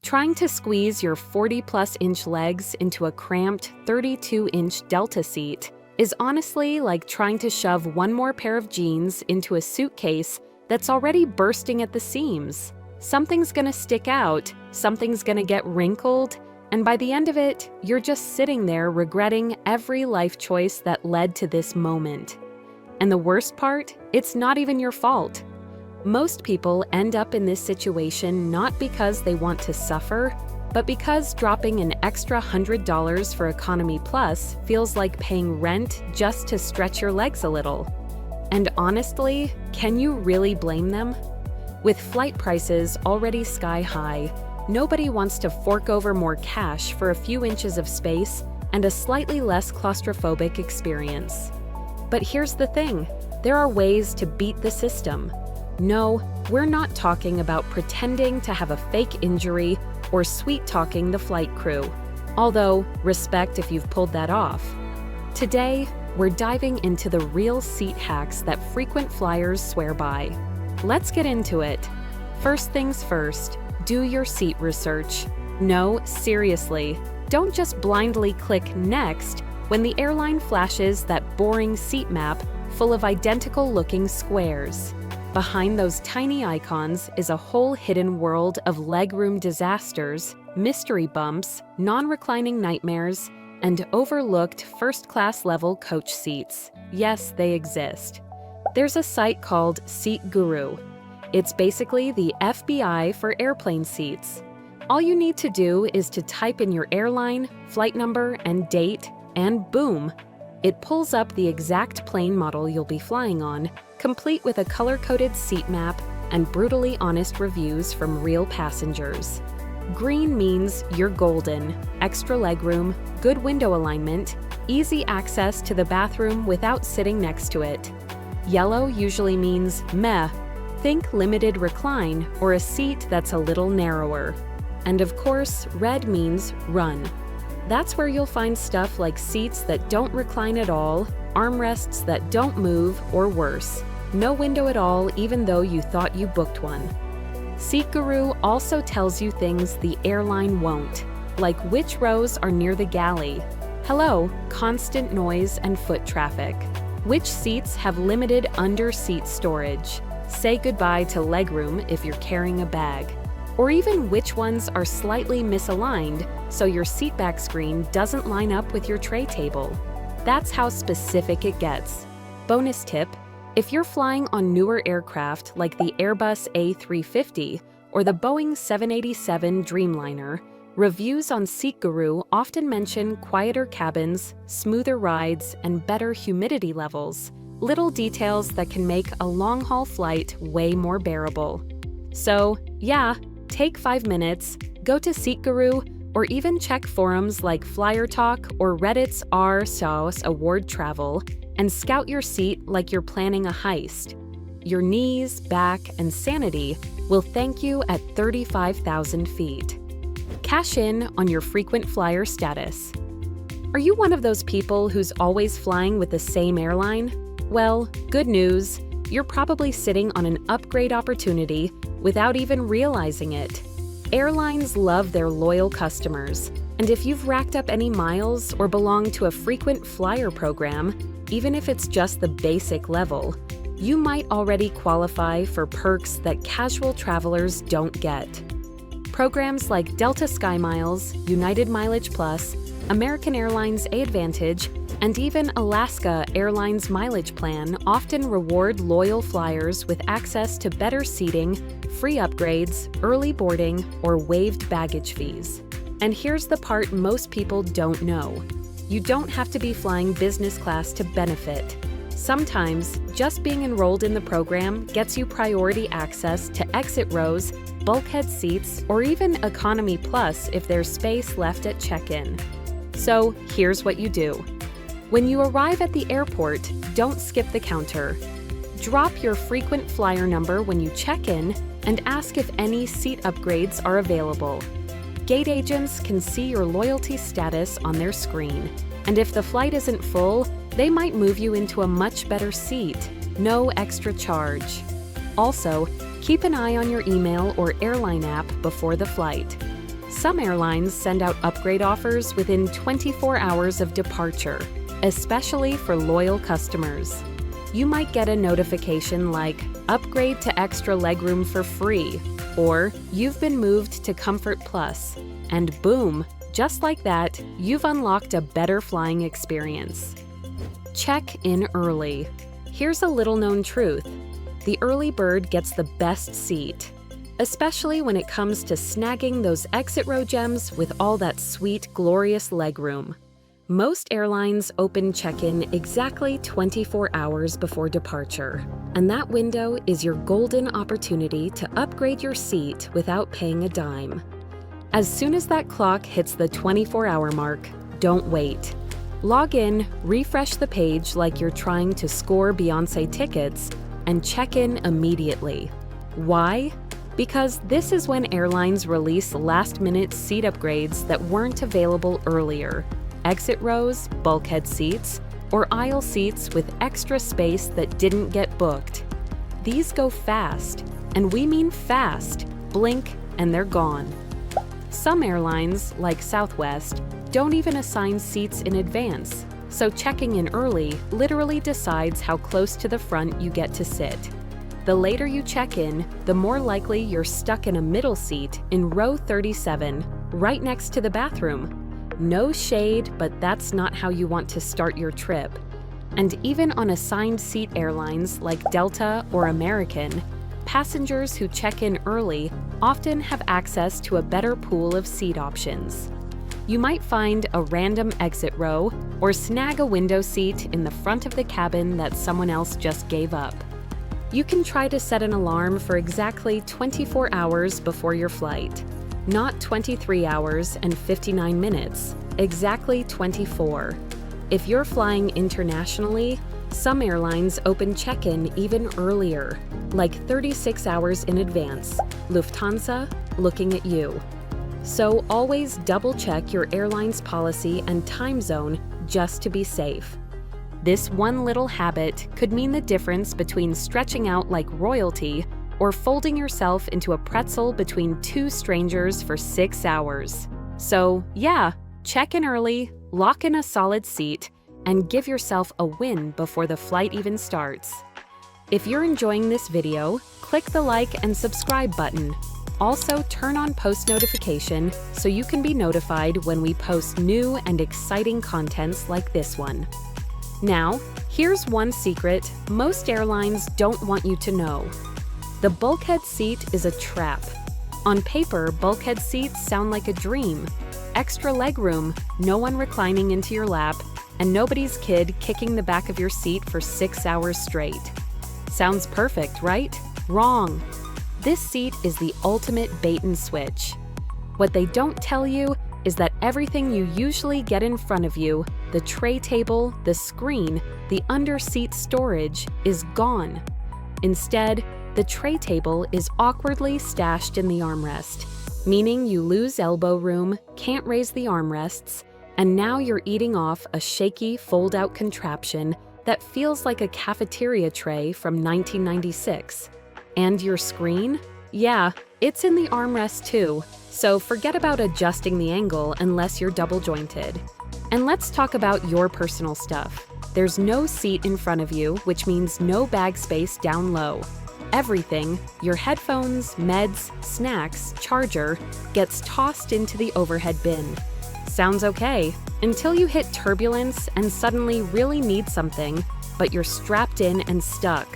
Trying to squeeze your 40-plus inch legs into a cramped 32-inch Delta seat is honestly like trying to shove one more pair of jeans into a suitcase that's already bursting at the seams. Something's gonna stick out, something's gonna get wrinkled, and by the end of it, you're just sitting there regretting every life choice that led to this moment. And the worst part, it's not even your fault. Most people end up in this situation not because they want to suffer, but because dropping an extra $100 for economyplus feels like paying rent just to stretch your legs a little. And honestly, can you really blame them? With flight prices already sky high, nobody wants to fork over more cash for a few inches of space and a slightly less claustrophobic experience. But here's the thing, there are ways to beat the system. No, we're not talking about pretending to have a fake injury or sweet-talking the flight crew. Although, respect if you've pulled that off. Today, we're diving into the real seat hacks that frequent flyers swear by. Let's get into it. First things first, do your seat research. No, seriously, don't just blindly click next when the airline flashes that boring seat map full of identical-looking squares. Behind those tiny icons is a whole hidden world of legroom disasters, mystery bumps, non-reclining nightmares, and overlooked first-class level coach seats. Yes, they exist. There's a site called seatguru. It's basically the FBI for airplane seats. All you need to do is to type in your airline, flight number, and date, and boom! It pulls up the exact plane model you'll be flying on, complete with a color-coded seat map and brutally honest reviews from real passengers. Green means you're golden, extra legroom, good window alignment, easy access to the bathroom without sitting next to it. Yellow usually means meh, think limited recline or a seat that's a little narrower. And of course, red means run. That's where you'll find stuff like seats that don't recline at all, armrests that don't move, or worse, no window at all even though you thought you booked one. SeatGuru also tells you things the airline won't, like which rows are near the galley. Hello, constant noise and foot traffic. Which seats have limited under-seat storage? Say goodbye to legroom if you're carrying a bag. Or even which ones are slightly misaligned so your seatback screen doesn't line up with your tray table. That's how specific it gets. Bonus tip, if you're flying on newer aircraft like the Airbus A350 or the Boeing 787 Dreamliner, reviews on SeatGuru often mention quieter cabins, smoother rides, and better humidity levels, little details that can make a long-haul flight way more bearable. So, yeah, take 5 minutes, go to SeatGuru, or even check forums like flyertalk or Reddit's r/s award travel, and scout your seat like you're planning a heist. Your knees, back, and sanity will thank you at 35,000 feet. Cash in on your frequent flyer status. Are you one of those people who's always flying with the same airline? Well, good news, you're probably sitting on an upgrade opportunity without even realizing it. Airlines love their loyal customers, and if you've racked up any miles or belong to a frequent flyer program, even if it's just the basic level, you might already qualify for perks that casual travelers don't get. Programs like deltaskymiles, unitedmileageplus, americanAirlinesaadvantage, and even alaskaairlinesmileageplan often reward loyal flyers with access to better seating, free upgrades, early boarding, or waived baggage fees. And here's the part most people don't know. You don't have to be flying business class to benefit. Sometimes, just being enrolled in the program gets you priority access to exit rows, bulkhead seats, or even economyplus if there's space left at check-in. So here's what you do. When you arrive at the airport, don't skip the counter. Drop your frequent flyer number when you check in and ask if any seat upgrades are available. Gate agents can see your loyalty status on their screen, and if the flight isn't full, they might move you into a much better seat, no extra charge. Also, keep an eye on your email or airline app before the flight. Some airlines send out upgrade offers within 24 hours of departure, especially for loyal customers. You might get a notification like, "Upgrade to extra legroom for free," or "You've been moved to comfortplus," and boom, just like that, you've unlocked a better flying experience. Check in early. Here's a little-known truth. The early bird gets the best seat, especially when it comes to snagging those exit row gems with all that sweet, glorious legroom. Most airlines open check-in exactly 24 hours before departure, and that window is your golden opportunity to upgrade your seat without paying a dime. As soon as that clock hits the 24-hour mark, don't wait. Log in, refresh the page like you're trying to score Beyoncé tickets, and check in immediately. Why? Because this is when airlines release last-minute seat upgrades that weren't available earlier. Exit rows, bulkhead seats, or aisle seats with extra space that didn't get booked. These go fast, and we mean fast. Blink, and they're gone. Some airlines, like Southwest, don't even assign seats in advance, so checking in early literally decides how close to the front you get to sit. The later you check in, the more likely you're stuck in a middle seat in row 37, right next to the bathroom. No shade, but that's not how you want to start your trip. And even on assigned seat airlines like Delta or American, passengers who check in early often have access to a better pool of seat options. You might find a random exit row or snag a window seat in the front of the cabin that someone else just gave up. You can try to set an alarm for exactly 24 hours before your flight. Not 23 hours and 59 minutes, exactly 24. If you're flying internationally, some airlines open check-in even earlier, like 36 hours in advance. Lufthansa, looking at you. So always double-check your airline's policy and time zone just to be safe. This one little habit could mean the difference between stretching out like royalty or folding yourself into a pretzel between two strangers for 6 hours. So yeah, check in early, lock in a solid seat, and give yourself a win before the flight even starts. If you're enjoying this video, click the like and subscribe button. Also, turn on post notification so you can be notified when we post new and exciting contents like this one. Now, here's one secret most airlines don't want you to know. The bulkhead seat is a trap. On paper, bulkhead seats sound like a dream. Extra legroom, no one reclining into your lap, and nobody's kid kicking the back of your seat for 6 hours straight. Sounds perfect, right? Wrong. This seat is the ultimate bait and switch. What they don't tell you is that everything you usually get in front of you, the tray table, the screen, the under-seat storage, is gone. Instead, the tray table is awkwardly stashed in the armrest, meaning you lose elbow room, can't raise the armrests, and now you're eating off a shaky fold-out contraption that feels like a cafeteria tray from 1996. And your screen? Yeah, it's in the armrest too, so forget about adjusting the angle unless you're double-jointed. And let's talk about your personal stuff. There's no seat in front of you, which means no bag space down low. Everything, your headphones, meds, snacks, charger, gets tossed into the overhead bin. Sounds okay, until you hit turbulence and suddenly really need something, but you're strapped in and stuck.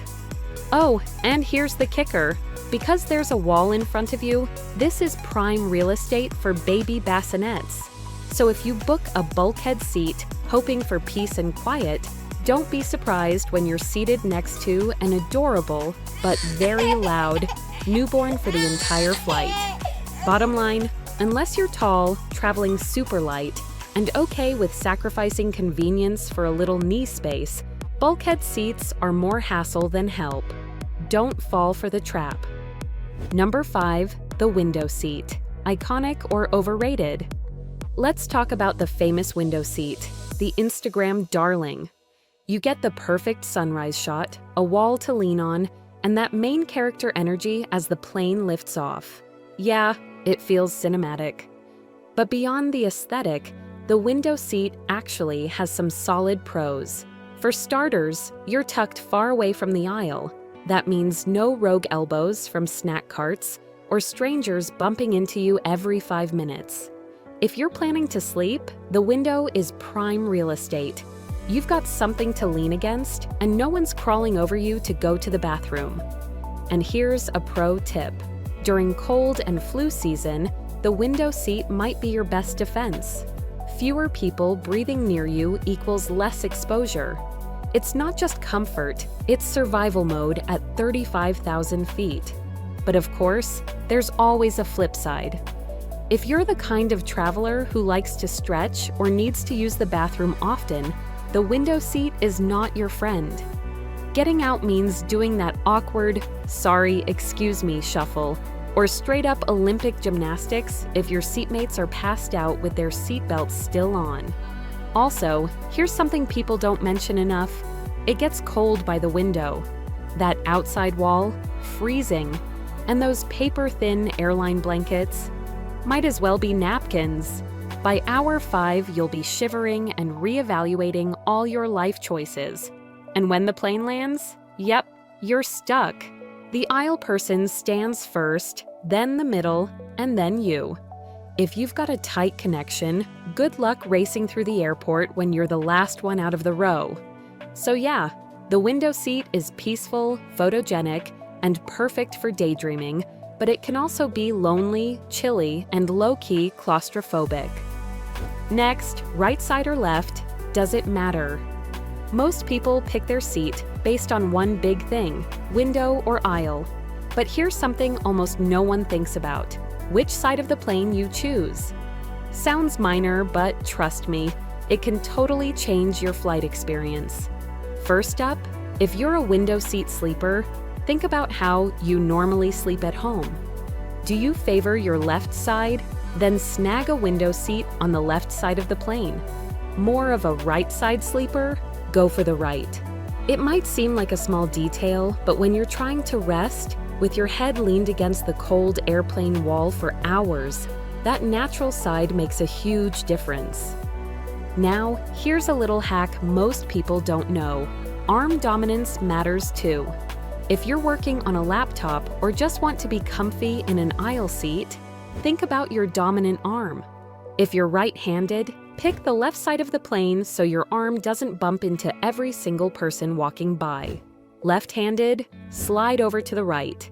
Oh, and here's the kicker. Because there's a wall in front of you, this is prime real estate for baby bassinets. So if you book a bulkhead seat, hoping for peace and quiet, don't be surprised when you're seated next to an adorable, but very loud, newborn for the entire flight. Bottom line, unless you're tall, traveling super light, and okay with sacrificing convenience for a little knee space, bulkhead seats are more hassle than help. Don't fall for the trap. Number 5, the window seat. Iconic or overrated? Let's talk about the famous window seat, the Instagram darling. You get the perfect sunrise shot, a wall to lean on, and that main character energy as the plane lifts off. Yeah, it feels cinematic. But beyond the aesthetic, the window seat actually has some solid pros. For starters, you're tucked far away from the aisle. That means no rogue elbows from snack carts or strangers bumping into you every 5 minutes. If you're planning to sleep, the window is prime real estate. You've got something to lean against, and no one's crawling over you to go to the bathroom. And here's a pro tip. During cold and flu season, the window seat might be your best defense. Fewer people breathing near you equals less exposure. It's not just comfort, it's survival mode at 35,000 feet. But of course, there's always a flip side. If you're the kind of traveler who likes to stretch or needs to use the bathroom often, the window seat is not your friend. Getting out means doing that awkward, sorry, excuse me shuffle, or straight up Olympic gymnastics if your seatmates are passed out with their seatbelts still on. Also, here's something people don't mention enough. It gets cold by the window. That outside wall, freezing, and those paper-thin airline blankets might as well be napkins. By hour 5, you'll be shivering and reevaluating all your life choices. And when the plane lands, yep, you're stuck. The aisle person stands first, then the middle, and then you. If you've got a tight connection, good luck racing through the airport when you're the last one out of the row. So yeah, the window seat is peaceful, photogenic, and perfect for daydreaming, but it can also be lonely, chilly, and low-key claustrophobic. Next, right side or left, does it matter? Most people pick their seat based on one big thing, window or aisle. But here's something almost no one thinks about: which side of the plane you choose. Sounds minor, but trust me, it can totally change your flight experience. First up, if you're a window seat sleeper, think about how you normally sleep at home. Do you favor your left side? Then snag a window seat on the left side of the plane. More of a right side sleeper? Go for the right. It might seem like a small detail, but when you're trying to rest, with your head leaned against the cold airplane wall for hours, that natural side makes a huge difference. Now, here's a little hack most people don't know. Arm dominance matters too. If you're working on a laptop or just want to be comfy in an aisle seat, think about your dominant arm. If you're right-handed, pick the left side of the plane so your arm doesn't bump into every single person walking by. Left-handed, slide over to the right.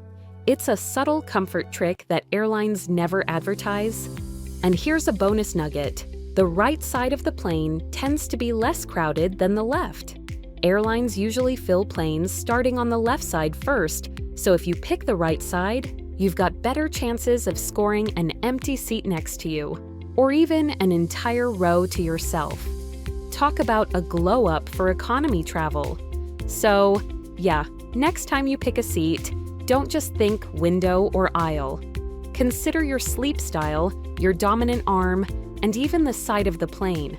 It's a subtle comfort trick that airlines never advertise. And here's a bonus nugget. The right side of the plane tends to be less crowded than the left. Airlines usually fill planes starting on the left side first, so if you pick the right side, you've got better chances of scoring an empty seat next to you, or even an entire row to yourself. Talk about a glow-up for economy travel. So, yeah, next time you pick a seat, don't just think window or aisle. Consider your sleep style, your dominant arm, and even the side of the plane.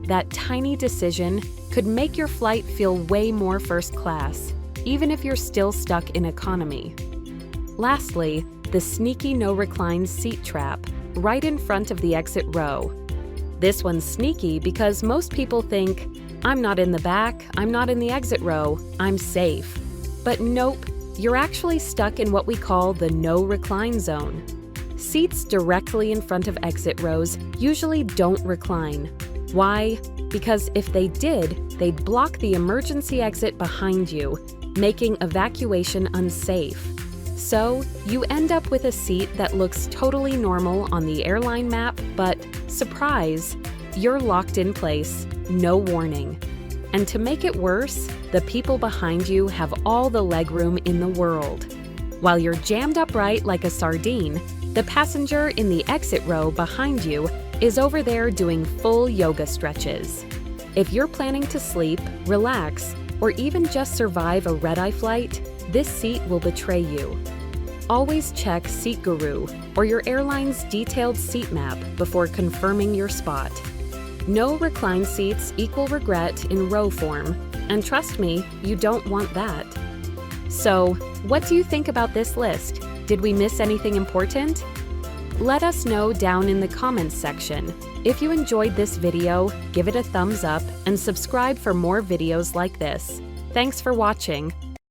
That tiny decision could make your flight feel way more first class, even if you're still stuck in economy. Lastly, the sneaky no-recline seat trap, right in front of the exit row. This one's sneaky because most people think, I'm not in the back, I'm not in the exit row, I'm safe. But nope, you're actually stuck in what we call the no-recline zone. Seats directly in front of exit rows usually don't recline. Why? Because if they did, they'd block the emergency exit behind you, making evacuation unsafe. So, you end up with a seat that looks totally normal on the airline map, but, surprise, you're locked in place, no warning. And to make it worse, the people behind you have all the legroom in the world. While you're jammed upright like a sardine, the passenger in the exit row behind you is over there doing full yoga stretches. If you're planning to sleep, relax, or even just survive a red-eye flight, this seat will betray you. Always check SeatGuru or your airline's detailed seat map before confirming your spot. No recline seats equal regret in row form, and trust me, you don't want that. So, what do you think about this list? Did we miss anything important? Let us know down in the comments section. If you enjoyed this video, give it a thumbs up and subscribe for more videos like this. Thanks for watching.